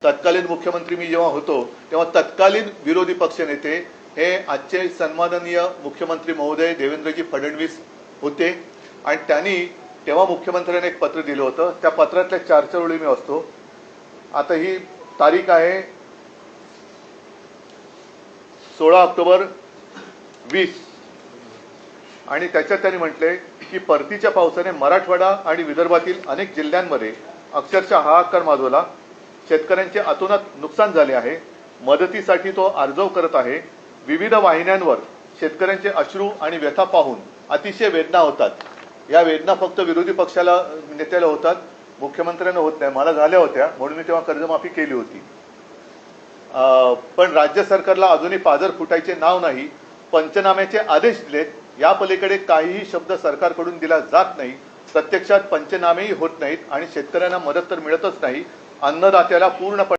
तत्कालीन मुख्यमंत्री मी जेव्हा होतो तेव्हा तत्कालीन विरोधी पक्षनेते हे आजचे सन्माननीय मुख्यमंत्री महोदय देवेंद्रजी फडणवीस होते आणि त्यांनी तेव्हा मुख्यमंत्र्यांनी एक पत्र दिलं होतं. त्या पत्रातल्या 4 ओळी मी वाचतो. आता ही तारीख आहे 16 ऑक्टोबर 20 आणि त्याच्यात त्यांनी म्हटले की परतीच्या पावसाने मराठवाडा आणि विदर्भातील अनेक जिल्ह्यांमध्ये अक्षरशः हाहाकार माजवला. शेतकऱ्यांचे अतोनात नुकसान झाले आहे. मदतीसाठी तो अर्ज करत आहे. विविध वाहिन्यांवर शेतकऱ्यांचे अश्रू आणि व्यथा पाहून अतिशय वेदना होतात. या वेदना फक्त विरोधी पक्षाला नेत्याला होतात, मुख्यमंत्र्यांना होत नाही. मला झाल्या होत्या म्हणून मी तेव्हा कर्जमाफी केली होती. पण राज्य सरकारला अजूनही पाझर फुटायचे नाव नाही. पंचनाम्याचे आदेश दिलेत, या पलीकडे काहीही शब्द सरकारकडून दिला जात नाही. प्रत्यक्षात पंचनामेही होत नाहीत आणि शेतकऱ्यांना मदत तर मिळतच नाही. अन्नदात्याला पूर्णपणे